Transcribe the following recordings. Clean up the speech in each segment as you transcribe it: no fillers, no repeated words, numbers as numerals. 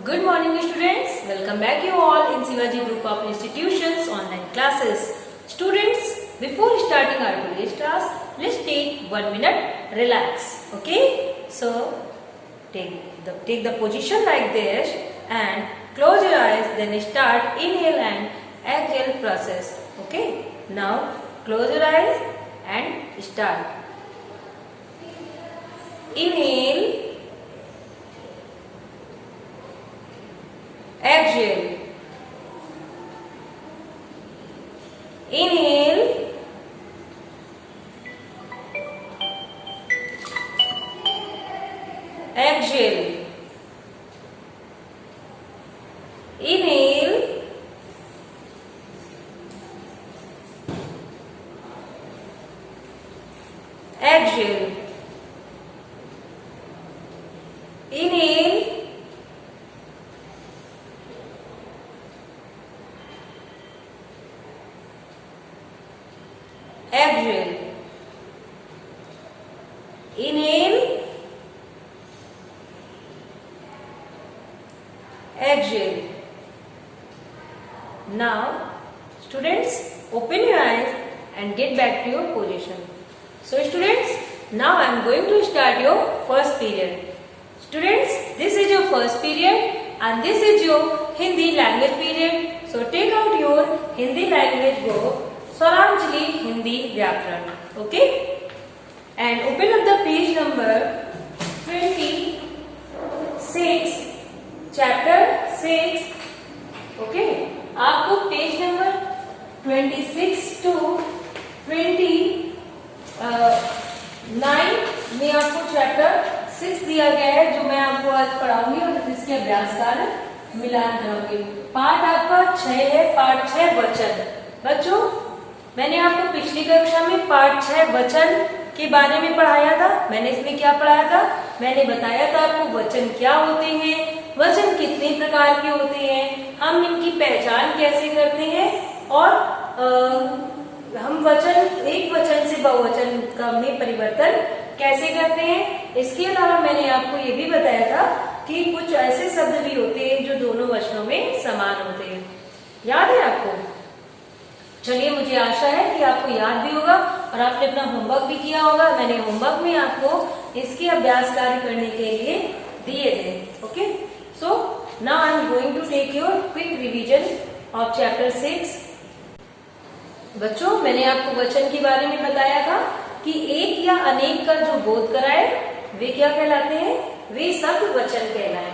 Good morning students. Welcome back you all in Shivaji Group of Institutions online classes. Students, before starting our today's class, let's take 1 minute relax. Okay? So take the position like this and close your eyes. Then start inhale and exhale process. Okay? Now close your eyes and start. Inhale. Exhale. Inhale. Exhale. Inhale. Exhale. Inhale. Exhale. Inhale. Exhale. Now, students, open your eyes and get back to your position. So, students, now I am going to start your first period. Students, this is your first period and this is your Hindi language period. So, take out your Hindi language book. Swaranjali Hindi Vyakaran. Okay? And open up the page number 26, chapter 6. Okay? आपको page number 26 to 29 में आपको chapter 6 दिया गया है, जो मैं आपको आज पढ़ाऊंगी और जिसके अभ्यास कार्य मिलान करूंगी। पार्ट आपका 6 है, पार्ट 6 वचन। बच्चों, मैंने आपको पिछली कक्षा में पार्ट 6 वचन के बारे में पढ़ाया था। मैंने इसमें क्या पढ़ाया था? मैंने बताया था आपको वचन क्या होते हैं, वचन कितने प्रकार के होते हैं, हम इनकी पहचान कैसे करते हैं और हम वचन एक वचन से बहुवचन का में परिवर्तन कैसे करते हैं। इसके अलावा मैंने आपको ये भी बताया था कि कुछ ऐसे शब्द भी होते हैं जो दोनों वचनों में समान होते हैं। याद है आपको? चलिए, मुझे आशा है कि आपको याद भी होगा और आपने अपना होमवर्क भी किया होगा। मैंने होमवर्क में आपको इसके अभ्यास कार्य करने के लिए दिए थे। Okay, so now I am going to take your quick revision of chapter 6। बच्चों, मैंने आपको वचन के बारे में बताया था कि एक या अनेक का जो बोध कराए वे क्या कहलाते हैं? वे शब्द वचन कहलाए।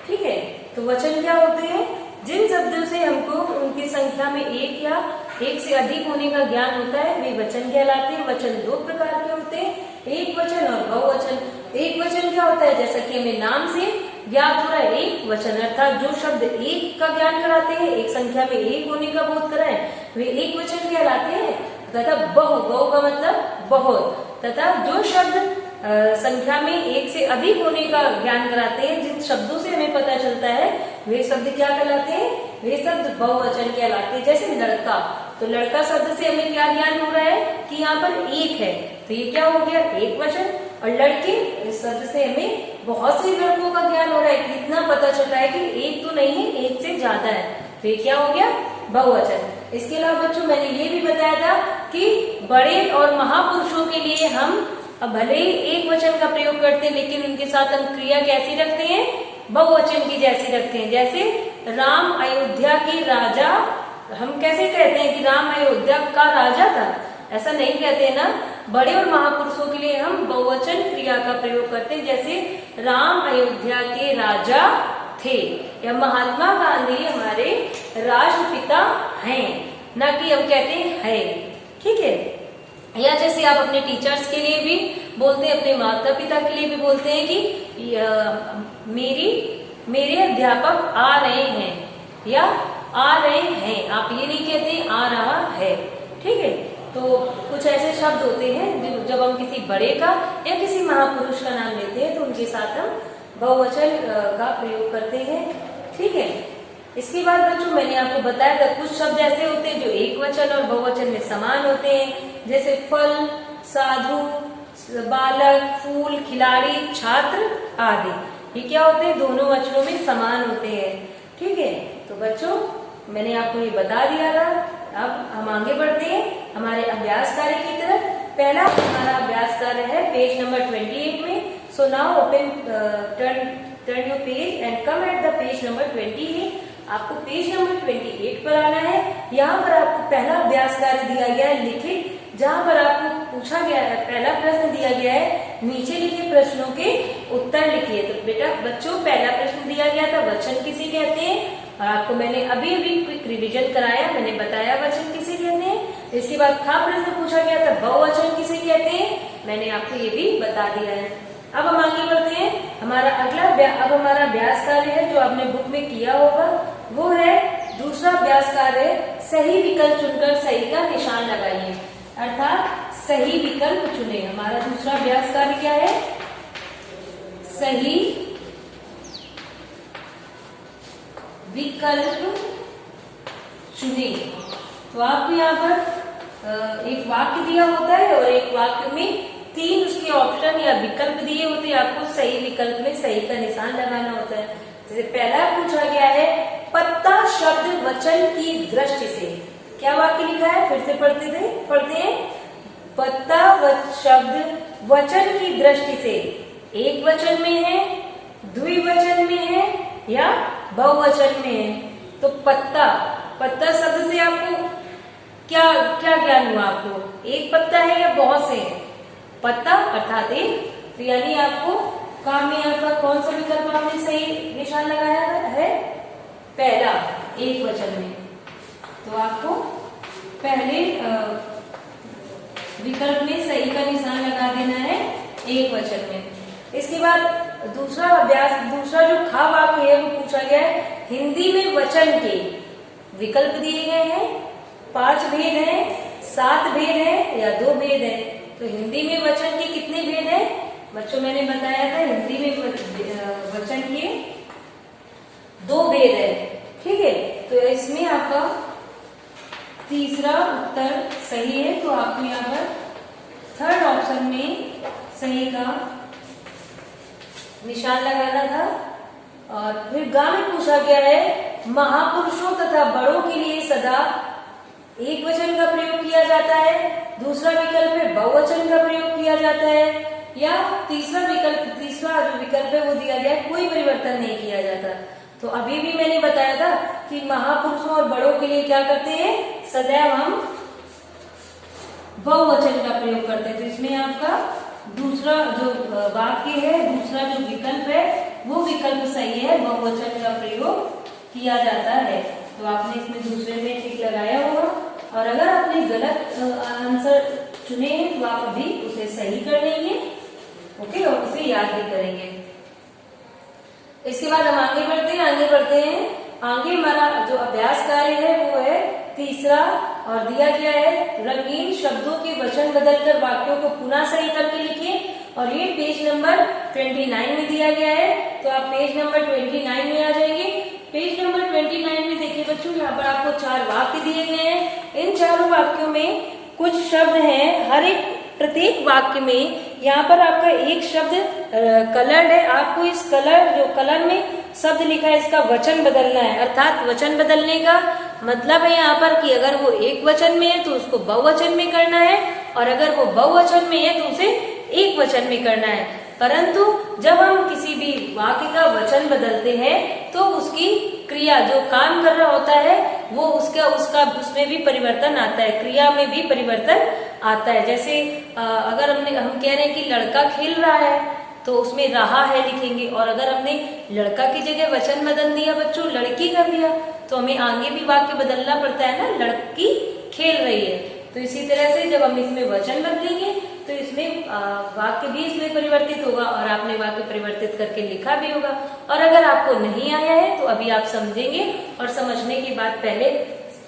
ठीक है, तो वचन क्या होते हैं? जिन शब्दों से हमको उनकी संख्या में एक या एक से अधिक होने का ज्ञान होता है वे वचन कहलाते हैं। वचन दो प्रकार के होते हैं, एक वचन और बहुवचन। एक वचन क्या होता है? जैसा कि हमें नाम से ज्ञात हो रहा है, एक वचन अर्थात जो शब्द एक का ज्ञान कराते हैं, एक संख्या में एक होने का बोध कराए वे एक वचन कहलाते हैं। तथा बहु का मतलब बहुत, तथा जो शब्द संख्या में एक से अधिक होने का ज्ञान कराते हैं, जिन शब्दों से हमें पता चलता है वे शब्द क्या कहलाते हैं? वे शब्द बहुवचन कहलाते हैं। जैसे लड़का, तो लड़का शब्द से हमें क्या ज्ञान हो रहा है कि यहाँ पर एक है, तो ये क्या हो गया? एक वचन। और लड़के इस शब्द से हमें बहुत से लड़कों का ज्ञान हो रहा है कि इतना पता चल रहा है कि एक तो नहीं है, एक से ज्यादा है, तो ये क्या हो गया? बहुवचन। इसके अलावा बच्चों, मैंने ये भी बताया था कि बड़े और महापुरुषों के लिए हम भले ही एक वचन का प्रयोग करते हैं, लेकिन उनके साथ हम क्रिया कैसी रखते हैं? बहुवचन की जैसी रखते हैं। जैसे राम अयोध्या के राजा, हम कैसे कहते हैं कि राम अयोध्या का राजा था? ऐसा नहीं कहते हैं ना। बड़े और महापुरुषों के लिए हम बहुवचन क्रिया का प्रयोग करते हैं। जैसे राम अयोध्या के राजा थे, या महात्मा गांधी हमारे राष्ट्रपिता हैं, ना कि हम कहते हैं है। ठीक है, या जैसे आप अपने टीचर्स के लिए भी बोलते हैं, अपने माता पिता के लिए भी बोलते हैं कि मेरे अध्यापक आ रहे हैं या आ रहे हैं। आप ये नहीं कहते आ रहा है। ठीक है, तो कुछ ऐसे शब्द होते हैं जब हम किसी बड़े का या किसी महापुरुष का नाम लेते हैं तो उनके साथ हम बहुवचन का प्रयोग करते हैं। ठीक है, इसके बाद बच्चों मैंने आपको बताया था कुछ शब्द ऐसे होते हैं जो एक वचन और बहुवचन में समान होते हैं, जैसे फल, साधु, बालक, फूल, खिलाड़ी, छात्र आदि। ये क्या होते हैं, दोनों वचनों में समान होते हैं। ठीक है, तो बच्चों मैंने आपको ये बता दिया था। अब हम आगे बढ़ते हैं हमारे अभ्यास कार्य की तरफ। पहला हमारा अभ्यास कार्य है पेज नंबर 28 में। So now open turn your page and come at the page number 28। आपको पेज नंबर 28 पर आना है। यहाँ पर आपको पहला अभ्यास कार्य दिया गया है लिखित, जहाँ पर आपको पूछा गया है, पहला प्रश्न दिया गया है नीचे लिखे प्रश्नों के उत्तर लिखिए। तो बेटा बच्चों पहला प्रश्न दिया गया था वचन किसे कहते हैं, और आपको मैंने अभी क्विक रिवीजन कराया, मैंने बताया वचन किसे कहते हैं। इसके बाद खा प्रश्न पूछा गया था बहुवचन किसे कहते हैं, मैंने आपको ये भी बता दिया है। अब हम आगे बढ़ते हैं। हमारा अब हमारा अभ्यास कार्य है जो आपने बुक में किया होगा, वो है दूसरा अभ्यास कार्य, सही विकल्प चुनकर सही का निशान लगाइए, अर्थात सही विकल्प चुने। हमारा दूसरा अभ्यास कार्य क्या है, सही विकल्प चुने। तो आपको यहाँ पर एक वाक्य दिया होता है और एक वाक्य में 3 उसके ऑप्शन या विकल्प दिए होते हैं, आपको सही विकल्प में सही का निशान लगाना होता है। जैसे पहला पूछा गया है पत्ता शब्द वचन की दृष्टि से, क्या वाक्य लिखा है, फिर से पढ़ते हैं। पत्ता शब्द वचन की दृष्टि से एक वचन में है, द्विवचन में है या बहुवचन में है। तो पत्ता शब्द से आपको क्या क्या ज्ञान हुआ, आपको एक पत्ता है या बहुत से हैं, पत्ता अर्थात एक। तो यानी आपको काम में आपका कौन सा विकल्प आपने सही निशान लगाया है, पहला एक वचन में। तो आपको पहले विकल्प में सही का निशान लगा देना है एक वचन में। इसके बाद दूसरा जो खा वाक्य है वो पूछा गया है हिंदी में वचन के विकल्प दिए गए हैं, 5 भेद हैं, 7 भेद हैं या 2 भेद हैं। तो हिंदी में वचन के कितने भेद हैं बच्चों, मैंने बताया था हिंदी में वचन के 2 भेद है। ठीक है, तो इसमें आपका तीसरा उत्तर सही है, तो आपको यहाँ पर थर्ड ऑप्शन में सही का निशान लगाना था। और फिर गा में पूछा गया है महापुरुषों तथा बड़ों के लिए सदा एक वचन का प्रयोग किया जाता है, दूसरा विकल्प है बहुवचन का प्रयोग किया जाता है, या तीसरा जो विकल्प है वो दिया गया है कोई परिवर्तन नहीं किया जाता। तो अभी भी मैंने बताया था कि महापुरुषों और बड़ों के लिए क्या करते हैं, सदैव हम बहुवचन का प्रयोग करते हैं। तो इसमें आपका दूसरा जो वाक्य है, दूसरा जो विकल्प है वो विकल्प सही है, बहुवचन का प्रयोग किया जाता है। तो आपने इसमें दूसरे में टिक लगाया होगा, और अगर आपने गलत आंसर चुने हैं तो आप भी उसे सही कर लेंगे। ओके, और उसे याद भी करेंगे। इसके बाद हम आगे बढ़ते हैं। आगे हमारा जो अभ्यास कार्य है वो है तीसरा, और दिया गया है रंगीन शब्दों के वचन बदलकर वाक्यों को पुनः सही करके लिखिए। और ये पेज नंबर 29 में दिया गया है। तो आप पेज नंबर 29 में आ जाएंगे। पेज नंबर 29 में देखिए बच्चों, यहाँ पर आपको 4 वाक्य दिए गए हैं। इन चारों वाक्यों में कुछ शब्द हैं, हर एक प्रत्येक वाक्य में यहाँ पर आपका एक शब्द कलर है। आपको इस कलर में शब्द लिखा है, इसका वचन बदलना है। अर्थात वचन बदलने का मतलब है यहाँ पर कि अगर वो एक वचन में है तो उसको बहुवचन में करना है, और अगर वो बहुवचन में है तो उसे एक वचन में करना है। परंतु जब हम किसी भी वाक्य का वचन बदलते हैं तो उसकी क्रिया जो काम कर रहा होता है वो उसमें भी परिवर्तन आता है, क्रिया में भी परिवर्तन आता है। जैसे अगर हम कह रहे हैं कि लड़का खेल रहा है तो उसमें रहा है लिखेंगे, और अगर हमने लड़का की जगह वचन बदल दिया बच्चों, लड़की कर दिया, तो हमें आगे भी वाक्य बदलना पड़ता है ना, लड़की खेल रही है। तो इसी तरह से जब हम इसमें वचन बदलेंगे तो इसमें वाक्य भी इसमें परिवर्तित होगा, और आपने वाक्य परिवर्तित करके लिखा भी होगा। और अगर आपको नहीं आया है तो अभी आप समझेंगे, और समझने के बाद पहले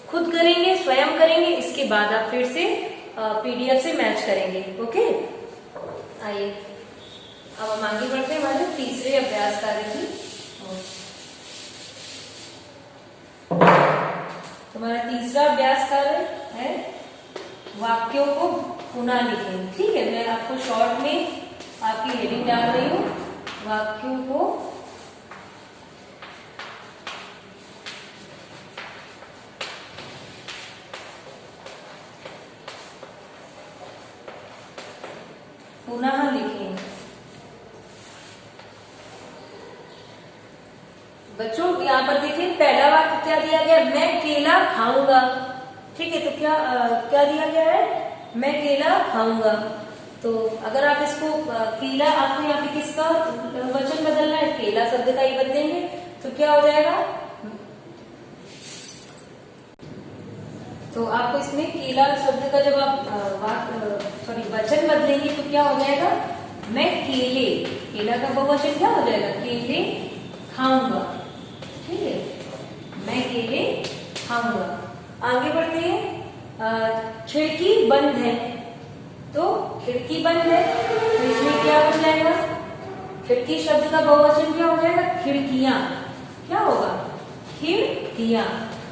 खुद करेंगे, स्वयं करेंगे, इसके बाद आप फिर से PDF से मैच करेंगे। ओके, आइए अब हम आगे बढ़ते हैं हमारे तीसरे अभ्यास कार्य की। हमारा तीसरा अभ्यास कार्य है वाक्यों को पुनः लिखें। ठीक है, मैं आपको शॉर्ट में आपकी हेडिंग डाल रही हूँ, वाक्यों को पुनः लिखें। बच्चों यहाँ पर देखिए पहला वाक्य क्या दिया गया, मैं केला खाऊंगा। ठीक है, तो क्या दिया गया है, मैं केला खाऊंगा। तो अगर आप इसको केला, आपको यहाँ पे किसका वचन बदलना है, केला शब्द का ही बदलेंगे, तो क्या हो जाएगा, तो आपको इसमें केला शब्द का जब आप वचन बदलेंगे तो क्या हो जाएगा, मैं केले, केला का बहुवचन क्या हो जाएगा, केले खाऊंगा। ठीक है, मैं केले खाऊंगा। आगे बढ़ते हैं, खिड़की बंद है, तो खिड़की बंद है, तो इसमें क्या हो जाएगा, खिड़की शब्द का बहुवचन क्या हो जाएगा, खिड़कियां। क्या होगा, खिड़कियां।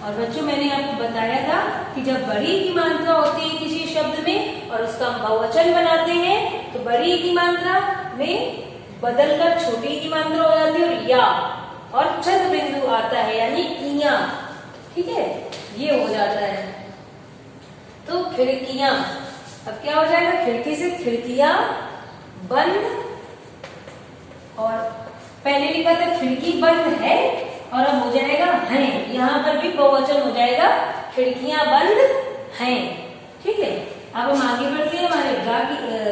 और बच्चों मैंने आपको बताया था कि जब बड़ी की मात्रा होती है किसी शब्द में और उसका हम बहुवचन बनाते हैं तो बड़ी की मात्रा में बदलकर छोटी की मात्रा हो जाती है और या और चंद बिंदु आता है यानी इया। ठीक है, ये हो जाता है। तो खिड़कियां, अब क्या हो जाएगा, खिड़की से खिड़कियां बंद, और पहले लिखा था खिड़की बंद है और अब हो जाएगा हैं, यहाँ पर भी बहुवचन हो जाएगा, खिड़कियां बंद हैं। ठीक है, अब हम आगे बढ़ते हैं हमारे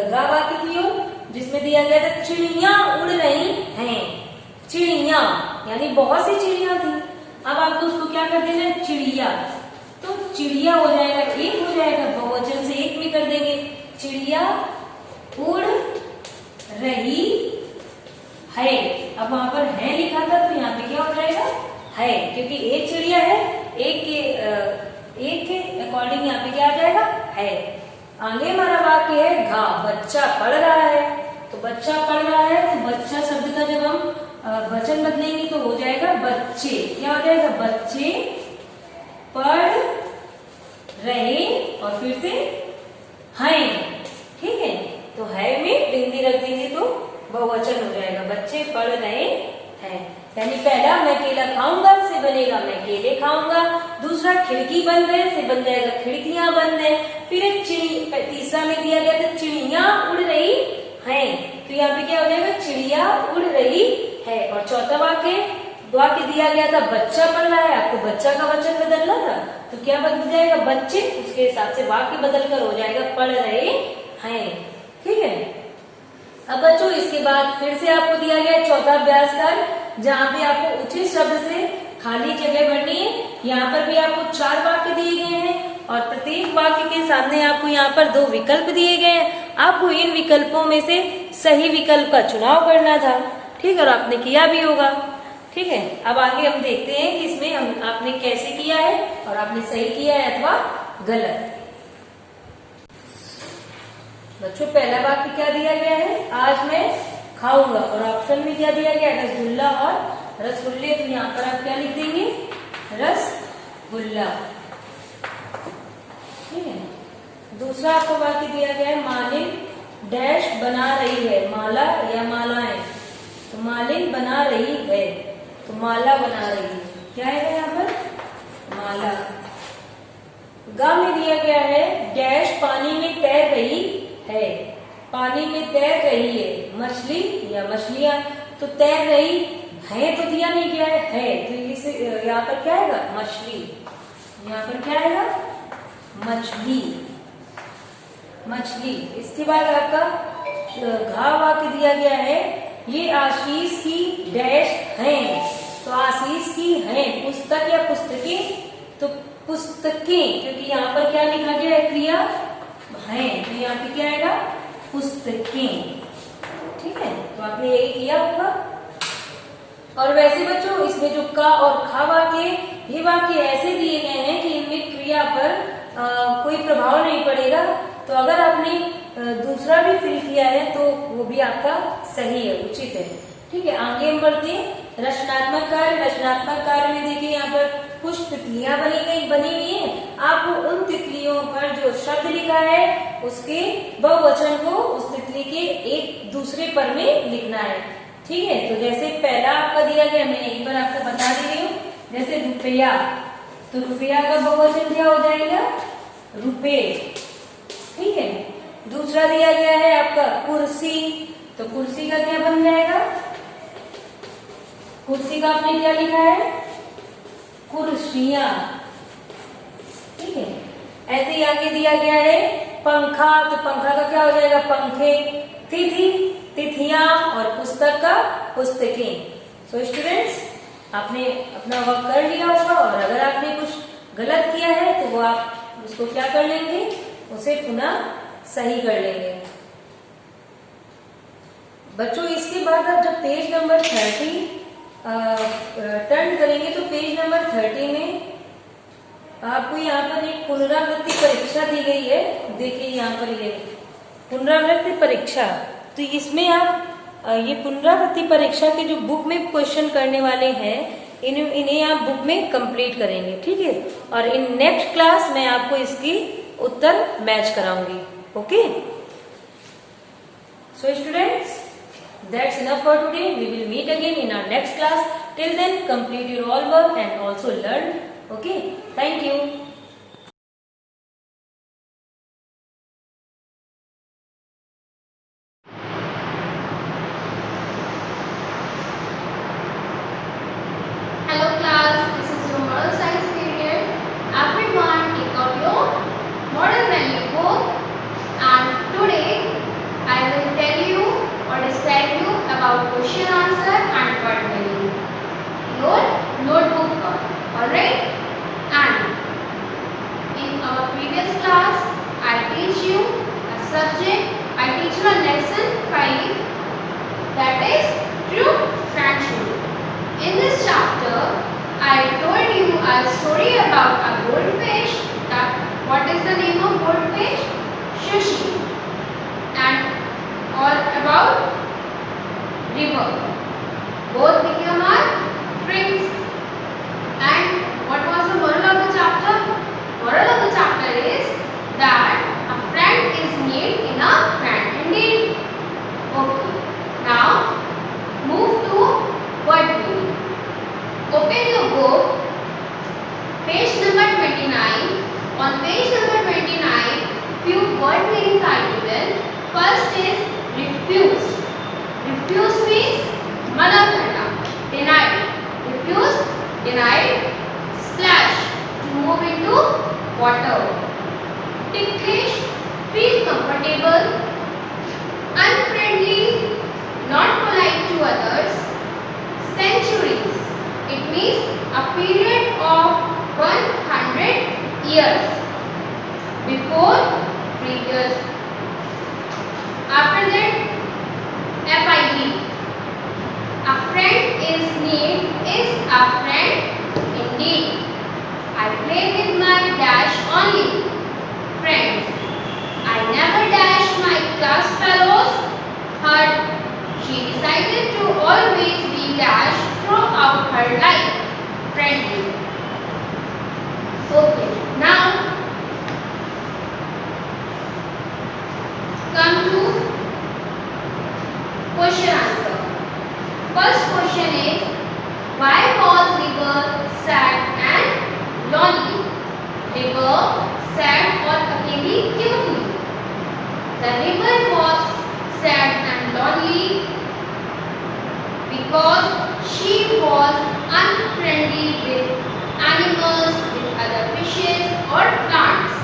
गा वाक्य की ओर, जिसमें दिया गया था चिड़िया उड़ रही हैं। चिड़िया यानी बहुत सी चिड़िया थी, अब आपको उसको क्या कर देना है, चिड़िया। तो चिड़िया हो जाएगा, एक हो जाएगा, बहुवचन से एक भी कर देंगे, चिड़िया उड़ रही है। अब वहां पर है लिखा था तो यहाँ पे क्या हो जाएगा, है, क्योंकि एक चिड़िया है, एक के अकॉर्डिंग यहाँ पे क्या आ जाएगा, है। आगे हमारा वाक्य है घा, बच्चा पढ़ रहा है। तो बच्चा पढ़ रहा है, तो बच्चा शब्द का जब हम वचन बदलेंगे तो हो जाएगा बच्चे। क्या हो जाएगा, बच्चे पढ़ रहे और फिर से हैं। ठीक है, तो है में बिंदी रख देंगे तो बहुवचन हो जाएगा, बच्चे पढ़ रहे हैं। यानी पहला मैं केला खाऊंगा से बनेगा मैं केले खाऊंगा, दूसरा खिड़की बंद है से बन जाएगा खिड़कियां बंद है, फिर एक तीसरा में दिया गया था चिड़िया उड़ रही हैं, तो यहाँ पे क्या हो जाएगा, चिड़िया उड़ रही है। और चौथा वाक्य दिया गया था बच्चा पढ़ रहा है, आपको बच्चा का वचन बदलना था, तो क्या बदल जाएगा, बच्चे, उसके हिसाब से वाक्य बदलकर हो जाएगा पढ़ रहे हैं। ठीक है, अब बच्चों इसके बाद फिर से आपको दिया गया चौथा अभ्यास कार्य, जहाँ पे आपको उचित शब्द से खाली जगह भरनी है। यहाँ पर भी आपको 4 वाक्य दिए गए हैं और प्रत्येक वाक्य के सामने आपको यहाँ पर 2 विकल्प दिए गए हैं। आपको इन विकल्पों में से सही विकल्प का चुनाव करना था। ठीक है, और आपने किया भी होगा। ठीक है, अब आगे हम देखते हैं कि इसमें आपने कैसे किया है और आपने सही किया है अथवा गलत। बच्चों पहला वाक्य क्या दिया गया है, आज मैं खाऊंगा, और ऑप्शन में क्या दिया गया है, रसगुल्ला और रसगुल्ले। तो यहाँ पर आप क्या लिख देंगे, रसगुल्ला। ठीक है, दूसरा आपको वाक्य दिया गया है मालिन डैश बना रही है, माला या मालाएं। तो मालिन बना रही है, तो माला बना रही है। क्या है यहाँ पर, माला। गा में दिया गया है डैश पानी में तैर रही है, पानी में तैर रही है मछली या मछलियां। तो तैर रही है तो दिया नहीं गया है, तो इसे यहाँ पर क्या आएगा, मछली। यहाँ पर क्या आएगा, मछली, मछली। इसके बाद आपका घा वाक्य दिया गया है, ये आशीष की डैश हैं। तो आशीष की हैं पुस्तक या पुस्तकें, तो पुस्तकें, क्योंकि यहाँ पर क्या लिखा गया है, क्रिया हैं, तो यहाँ पे क्या आएगा, पुस्तकें। ठीक है, तो आपने यही किया होगा। और वैसे बच्चों इसमें जो का और खा वाक्य, ये वाक्य ऐसे दिए गए हैं कि इनमें क्रिया पर कोई प्रभाव नहीं पड़ेगा। तो अगर आपने दूसरा भी फिल किया है तो वो भी आपका सही है, उचित है। ठीक है, आगे हम बढ़ते हैं रचनात्मक कार्य। रचनात्मक कार्य में देखिए यहाँ पर कुछ तितलियां बनी हुई है। आपको उन तितलियों पर जो शब्द लिखा है उसके बहुवचन को उस तितली के एक दूसरे पर में लिखना है। ठीक है, तो जैसे पहला आपका दिया गया, मैं एक बार आपको बता दे रही हूँ, जैसे रुपया, तो रुपया का बहुवचन क्या हो जाएगा, रुपए। ठीक है, दूसरा दिया गया है आपका कुर्सी, तो कुर्सी का क्या बन जाएगा? कुर्सी का आपने क्या लिखा है? कुर्सियां। ठीक है। ऐसे ही आगे दिया गया है पंखा, तो पंखा का क्या हो जाएगा? पंखे। तिथि, तिथियां, और पुस्तक का पुस्तकें। सो स्टूडेंट्स, आपने अपना वर्क कर लिया होगा, और अगर आपने कुछ गलत किया है तो वो आप उसको क्या कर लेंगे? उसे पुनः सही कर लेंगे। बच्चों, इसके बाद आप जब पेज नंबर 30 टर्न करेंगे तो पेज नंबर 30 में आपको यहाँ पर एक पुनरावृत्ति परीक्षा दी गई है। देखिए यहाँ पर ये पुनरावृत्ति परीक्षा, तो इसमें आप ये पुनरावृत्ति परीक्षा के जो बुक में क्वेश्चन करने वाले हैं इन्हें आप बुक में कंप्लीट करेंगे। ठीक है। और इन नेक्स्ट क्लास में आपको इसकी उत्तर मैच कराऊंगी। Okay. So students, that's enough for today. We will meet again in our next class. Till then, complete your all work and also learn. Okay. Thank you. Hello class, this is your model science period. Everyone take out your model value book, and today I will tell you or describe you about question answer and word value. Your notebook work, alright? And in our previous class, I teach you a subject, I teach you a lesson 5, that is true friendship. In this chapter, I told you a story about a goldfish. What is the name of goldfish? Sushi. And or about river. Both became our friends. And what was the moral of the chapter? Moral of the chapter is that a friend is need in a friend indeed. Okay. Now move to word meaning. Open your book, page number 29. On page number 29, few word meanings are given. First is refuse. Refuse means mana karna, denied. Refuse, denied. Splash, to move into water. Ticklish, feel comfortable. Unfriendly, not polite to others. Centuries, it means a period of 100 years. Before, previous. After that, FID. A friend is need is a friend indeed. I play with my dash only. Friends. I never dash my class fellows. Her. She decided to always be dash throughout her life. Friendly. Okay. Now come to question answer. First question is, why was river sad and lonely? River sad और अकेली क्यों थी? The river was sad and lonely because she was unfriendly with animals, with other fishes or plants,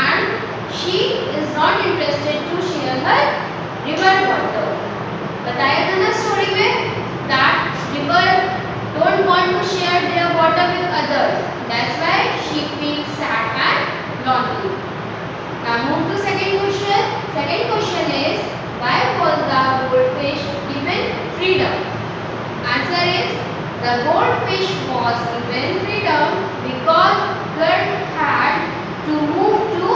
and she is not interested to share her river water. बताया था ना story में that river don't want to share their water with others. That's why she feels sad and lonely. Now move to second question. Second question is, why was the goldfish given freedom? Answer is, the goldfish was given freedom because girl had to move to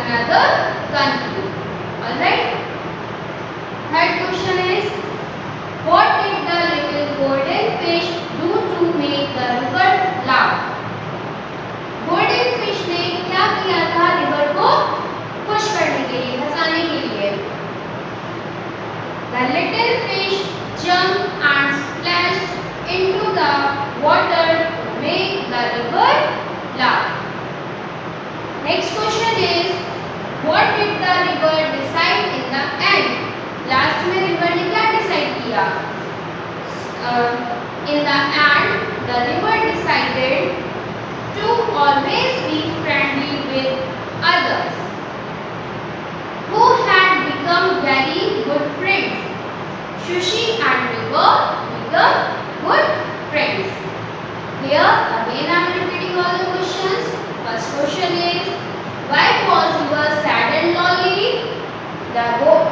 another country. Alright. Third question is, what did the little golden fish do to make the river laugh? Golden fish ने क्या किया था river को खुश करने के लिए, हंसाने के लिए? The little fish jumped and splashed into the water to make the river laugh. Next question is, what did the river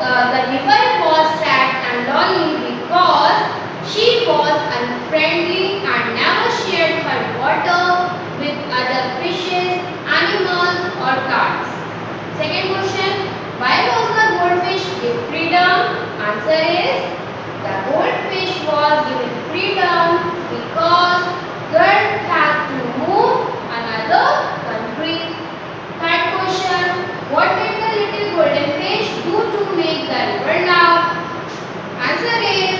the river was sad and lonely because she was unfriendly and never shared her water with other fishes, animals or cats. Second question, why was the goldfish given freedom? Answer is, the goldfish was given freedom because girl had to move another country. Third question, what did the little golden fish do to make the river laugh? Answer is,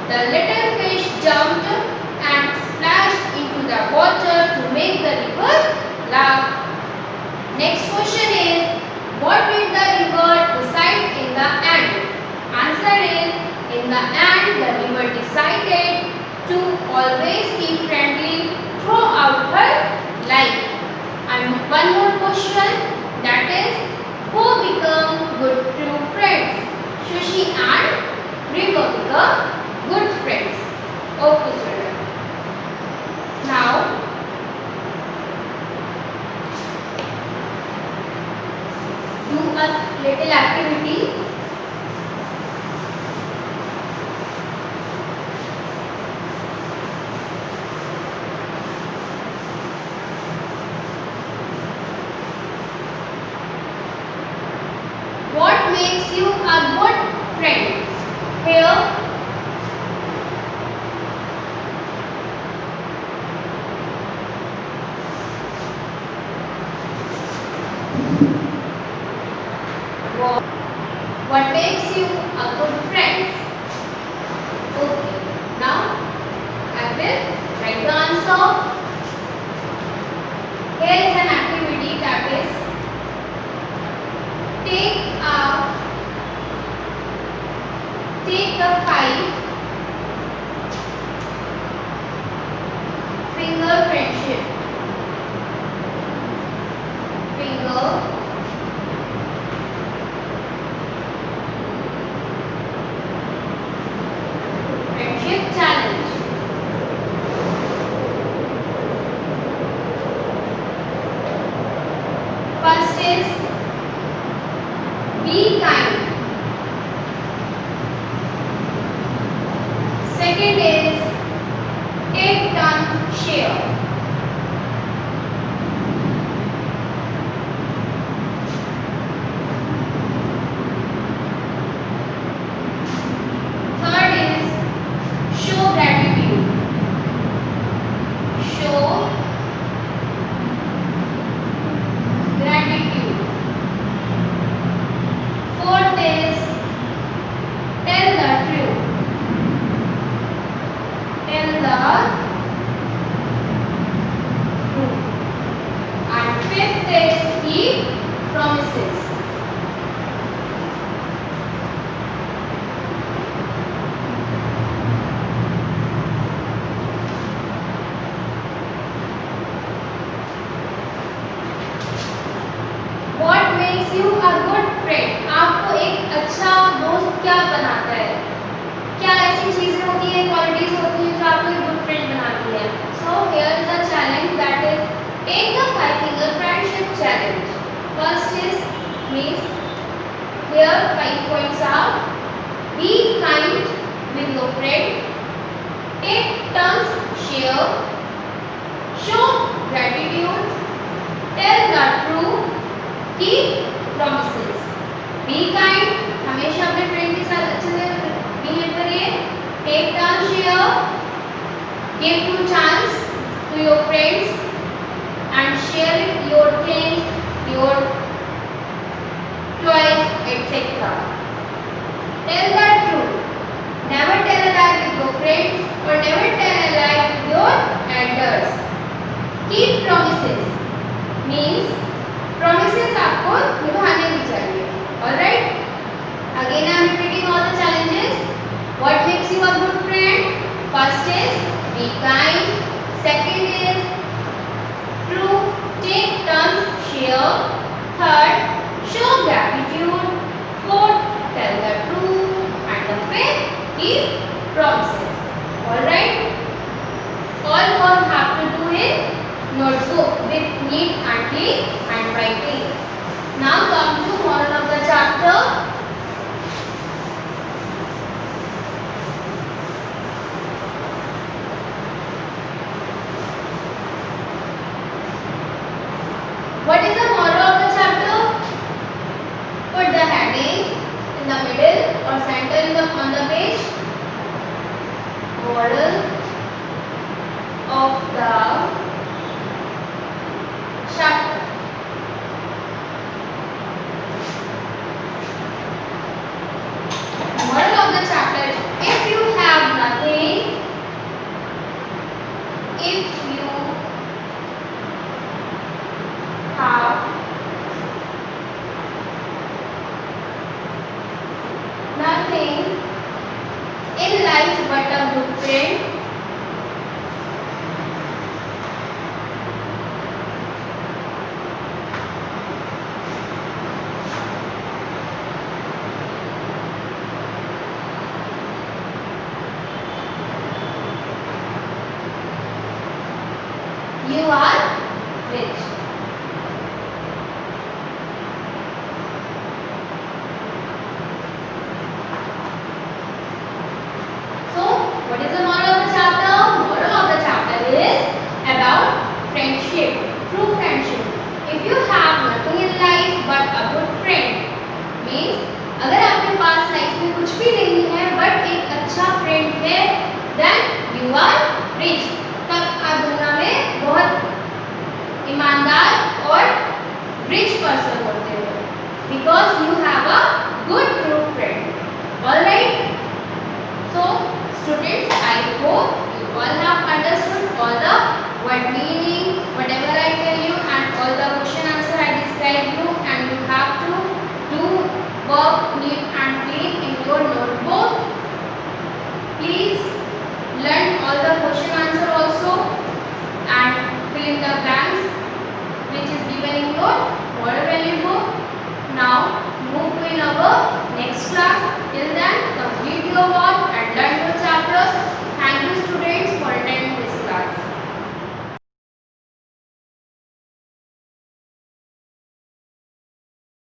the little fish jumped and splashed into the water to make the river laugh. Next question is, what did the river decide in the end? Answer is, in the end the river decided to always be friendly throughout her life. And one more question, that is, who become good true friends? Shushi and River become good friends. Okay children. Now do a little activity. What makes you a good friend? Here, what makes you a good friend? Okay, now I will write the answer. Here is an activity, that is, take the 5-finger friendship. Finger friendship challenge. First is, be kind. Second is, take turn share. Third is, show gratitude. Show gratitude. Fourth is, tell the truth. Tell the truth. And fifth is, keep promises. What makes you a good friend? आपको एक अच्छा दोस्त क्या बनाता है? क्या ऐसी चीजें होती हैं, क्वालिटीज होती हैं जो आपको एक गुड फ्रेंड बनाती है? So here is the challenge, that is, take the 5-finger friendship challenge. First is, means here 5 points are: be kind with your friend, take turns share, show gratitude, tell the truth, keep promises. Be kind, हमेशा अपने friend के साथ अच्छे से behave करिए. Take turn share, give 2 chance to your friends and share your things, your toys, etc. Tell the truth. Never tell a lie with your friends or never tell a lie with your elders. Keep promises means promises आपको निभाने भी चाहिए. Alright? Again I am repeating all the challenges. What makes you a good friend? First is, be kind. Second is, true. Take turns share. Third, show gratitude. Fourth, tell the truth. And the fifth, keep promises. Alright? All work have to do in notebook with neat and clean handwriting. Now come to moral of Put the heading in the middle or center on the page. Moral of the chapter. Moral of the chapter. If you have nothing, if you have nothing in life but a good friend,